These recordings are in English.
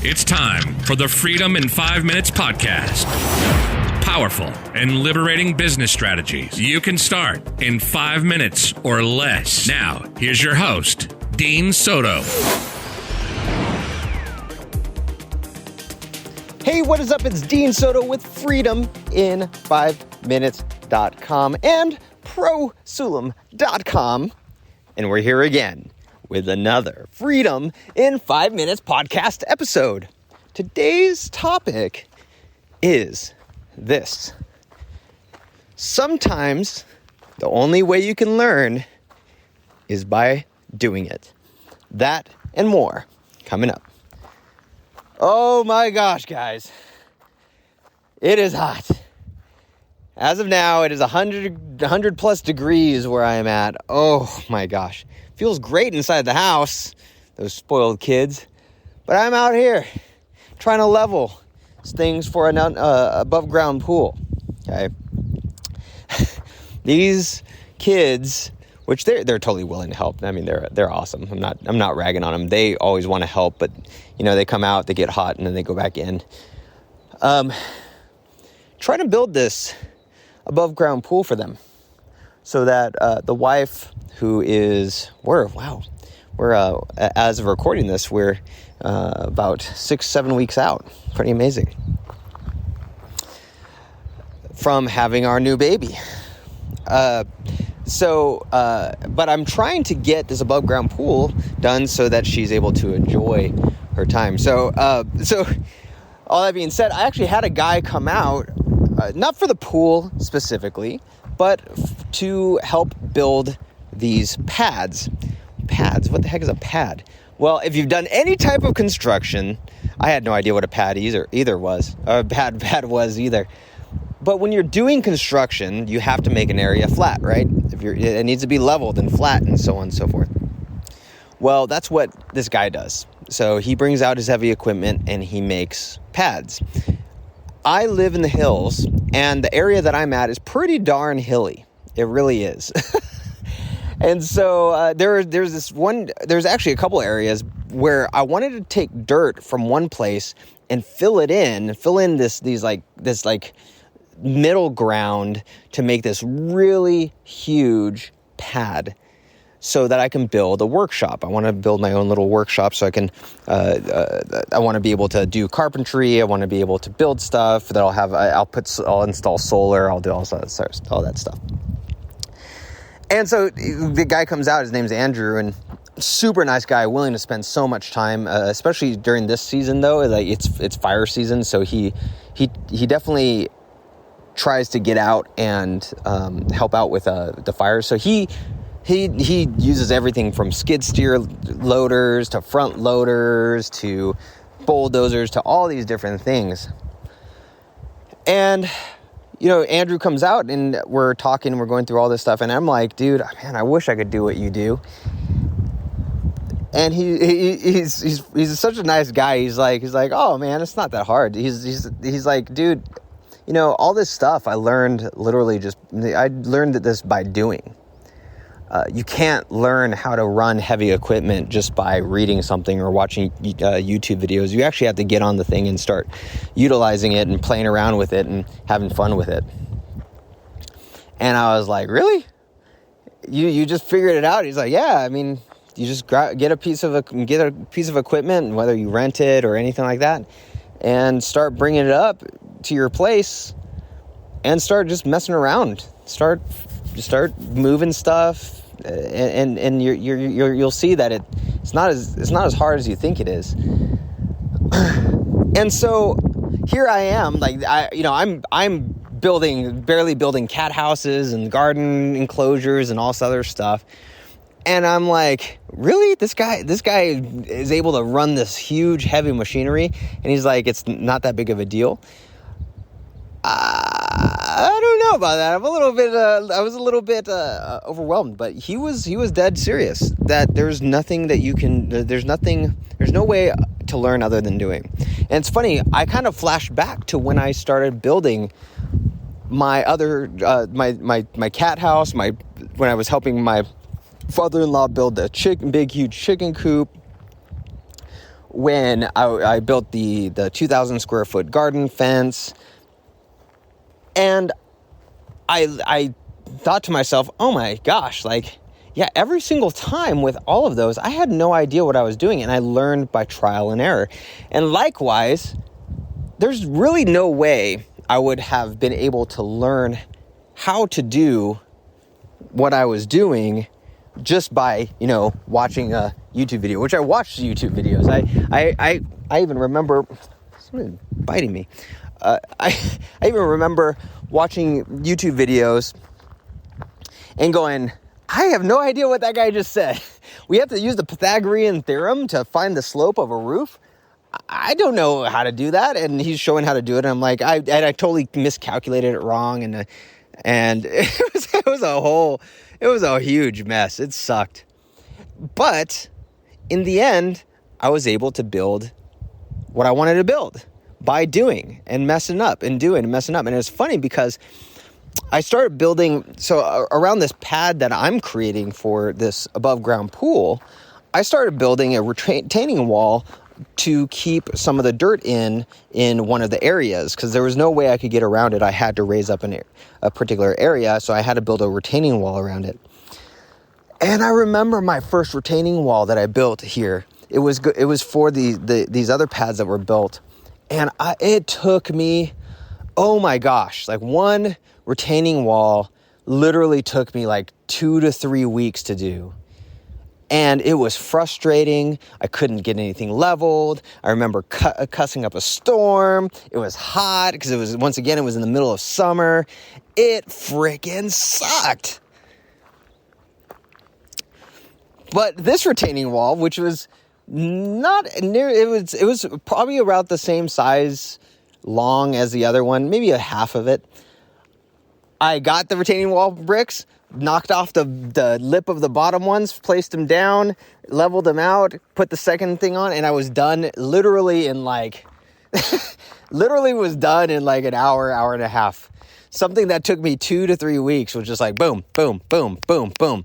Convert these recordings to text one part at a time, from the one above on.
It's time for the Freedom in 5 Minutes podcast. Powerful and liberating business strategies you can start in 5 minutes or less. Now, here's your host, Dean Soto. Hey, what is up? It's Dean Soto with freedomin5minutes.com and prosulum.com. And we're here again with another Freedom in 5 Minutes podcast episode. Today's topic is this. Sometimes the only way you can learn is by doing it. That and more coming up. Oh my gosh, guys. It is hot. As of now, it is 100 plus degrees where I am at. Oh my gosh. Feels great inside the house, those spoiled kids. But I'm out here trying to level things for an above ground pool. Okay. These kids, which they're totally willing to help. I mean, they're awesome. I'm not ragging on them. They always want to help, but you know, they come out, they get hot, and then they go back in. Trying to build this above ground pool for them so that the wife, who is as of recording this, we're about 6-7 weeks out. Pretty amazing. From having our new baby. But I'm trying to get this above ground pool done so that she's able to enjoy her time. So all that being said, I actually had a guy come out, not for the pool specifically, but to help build these pads. Pads? What the heck is a pad? Well, if you've done any type of construction, I had no idea what a pad either was. Or a pad was either. But when you're doing construction, you have to make an area flat, right? It needs to be leveled and flat and so on and so forth. Well, that's what this guy does. So he brings out his heavy equipment and he makes pads. I live in the hills, and the area that I'm at is pretty darn hilly. It really is. And so there's actually a couple areas where I wanted to take dirt from one place and fill in this middle ground to make this really huge pad so that I can build a workshop. I want to build my own little workshop so I can, I want to be able to do carpentry. I want to be able to build stuff that I'll install solar. I'll do all that stuff. And so the guy comes out, his name's Andrew, and super nice guy, willing to spend so much time, especially during this season though, like it's fire season. So he definitely tries to get out and help out with the fires. So he uses everything from skid steer loaders to front loaders to bulldozers to all these different things. And you know, Andrew comes out and we're talking, we're going through all this stuff, and I'm like, dude, man, I wish I could do what you do. And he's such a nice guy. He's like, oh man, it's not that hard. He's like, dude, you know, all this stuff I learned this by doing. You can't learn how to run heavy equipment just by reading something or watching YouTube videos. You actually have to get on the thing and start utilizing it and playing around with it and having fun with it. And I was like, really? You just figured it out? He's like, yeah. I mean, you just get a piece of equipment, whether you rent it or anything like that, and start bringing it up to your place and start just messing around. Start moving stuff. And you'll see that it's not as hard as you think it is. And so here I am, like I'm barely building cat houses and garden enclosures and all this other stuff. And I'm like, really? This guy is able to run this huge heavy machinery, and he's like, it's not that big of a deal. I don't know about that. I was a little bit overwhelmed, but he was dead serious that there's nothing that you can, there's no way to learn other than doing. And it's funny, I kind of flashed back to when I started building my other, my cat house, when I was helping my father-in-law build a big, huge chicken coop. when I built the 2,000 square foot garden fence. And I thought to myself, oh my gosh, like, yeah, every single time with all of those, I had no idea what I was doing, and I learned by trial and error. And likewise, there's really no way I would have been able to learn how to do what I was doing just by, watching a YouTube video, which I watched YouTube videos. I even remember, something biting me. I even remember watching YouTube videos and going, I have no idea what that guy just said. We have to use the Pythagorean theorem to find the slope of a roof. I don't know how to do that. And he's showing how to do it. And I'm like, I totally miscalculated it wrong. And it was a huge mess. It sucked. But in the end, I was able to build what I wanted to build by doing and messing up and doing and messing up. And it was funny because I started building, so around this pad that I'm creating for this above ground pool, I started building a retaining wall to keep some of the dirt in one of the areas, because there was no way I could get around it. I had to raise up a particular area, so I had to build a retaining wall around it. And I remember my first retaining wall that I built here. It was for these other pads that were built, and it took me, oh my gosh, like one retaining wall literally took me like 2 to 3 weeks to do. And it was frustrating. I couldn't get anything leveled. I remember cussing up a storm. It was hot because it was in the middle of summer. It freaking sucked. But this retaining wall, which was not near, it was probably about the same size long as the other one, maybe a half of it. I got the retaining wall bricks, knocked off the lip of the bottom ones, placed them down, leveled them out, put the second thing on, and I was done literally in like an hour and a half. Something that took me 2 to 3 weeks was just like boom, boom, boom, boom, boom.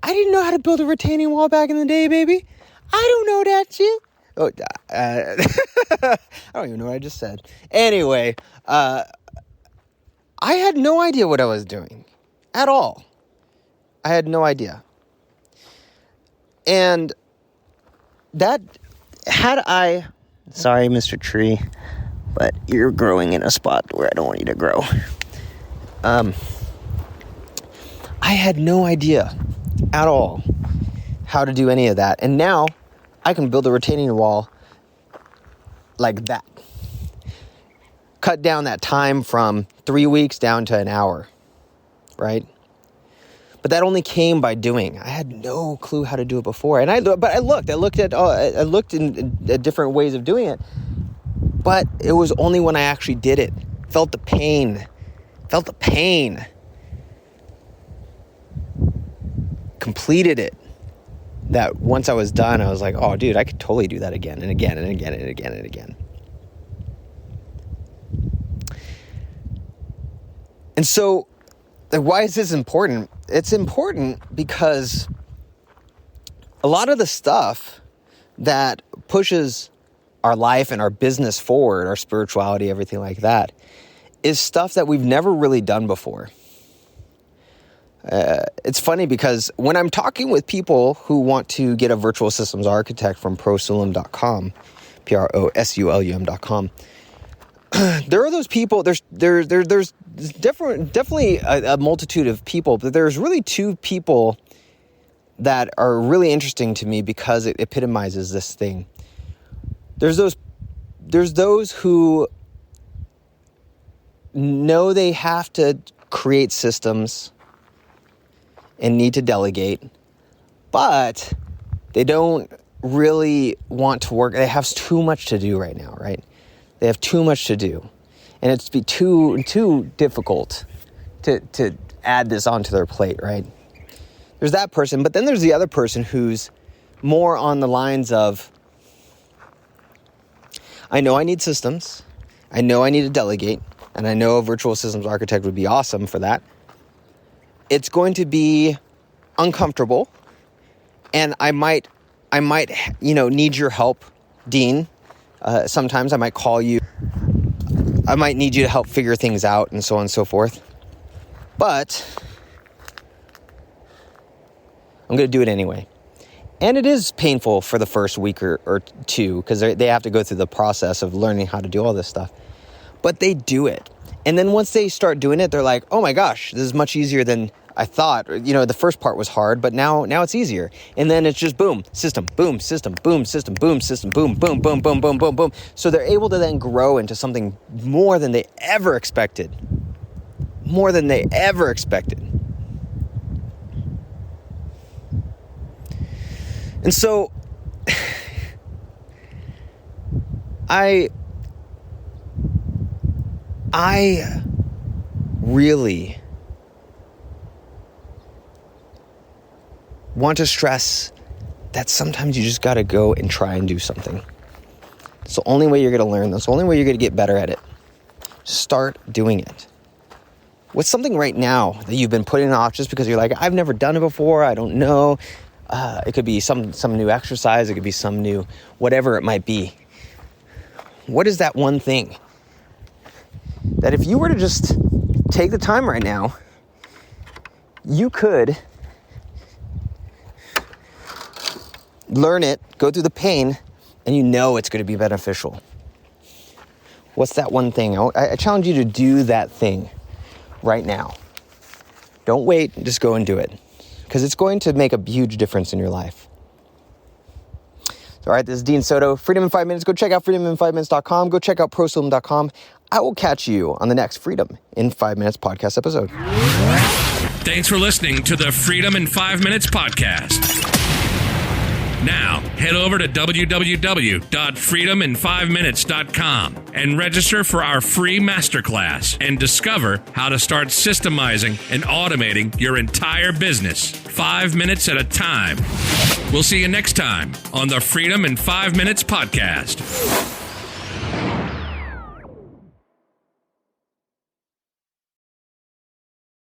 I didn't know how to build a retaining wall back in the day, baby. I don't know that shit. I don't even know what I just said. Anyway, I had no idea what I was doing at all. I had no idea. And sorry, Mr. Tree, but you're growing in a spot where I don't want you to grow. I had no idea at all how to do any of that. And now I can build a retaining wall like that. Cut down that time from 3 weeks down to an hour, right? But that only came by doing. I had no clue how to do it before. And I looked at different ways of doing it. But it was only when I actually did it, felt the pain, completed it, that once I was done, I was like, oh, dude, I could totally do that again and again and again and again and again. And so, why is this important? It's important because a lot of the stuff that pushes our life and our business forward, our spirituality, everything like that, is stuff that we've never really done before. It's funny because when I'm talking with people who want to get a virtual systems architect from prosulum.com, prosulum.com, there are those people. There's definitely a multitude of people, but there's really two people that are really interesting to me because it epitomizes this thing. There's those who know they have to create systems and need to delegate, but they don't really want to work. They have too much to do right now, right? They have too much to do, and it's be too difficult to add this onto their plate, right? There's that person, but then there's the other person who's more on the lines of, I know I need systems, I know I need to delegate, and I know a virtual systems architect would be awesome for that. It's going to be uncomfortable, and I might need your help Dean. Sometimes I might call you. I might need you to help figure things out and so on and so forth. But I'm going to do it anyway. And it is painful for the first week or two because they have to go through the process of learning how to do all this stuff. But they do it. And then once they start doing it, they're like, oh my gosh, this is much easier than I thought. You know, the first part was hard, but now it's easier. And then it's just boom, system, boom, system, boom, system, boom, system, boom, boom, boom, boom, boom, boom, boom. So they're able to then grow into something more than they ever expected. More than they ever expected. And so I really want to stress that sometimes you just got to go and try and do something. It's the only way you're going to learn. That's the only way you're going to get better at it. Start doing it. What's something right now that you've been putting off just because you're like, I've never done it before, I don't know. It could be some new exercise. It could be some new, whatever it might be. What is that one thing that if you were to just take the time right now, you could learn it, go through the pain, and you know it's going to be beneficial? What's that one thing? I challenge you to do that thing right now. Don't wait, just go and do it. Because it's going to make a huge difference in your life. All right, this is Dean Soto. Freedom in 5 Minutes. Go check out freedomin5minutes.com. Go check out proslim.com. I will catch you on the next Freedom in 5 Minutes podcast episode. Thanks for listening to the Freedom in 5 Minutes podcast. Now, head over to www.freedomin5minutes.com and register for our free masterclass and discover how to start systemizing and automating your entire business 5 minutes at a time. We'll see you next time on the Freedom in 5 Minutes podcast.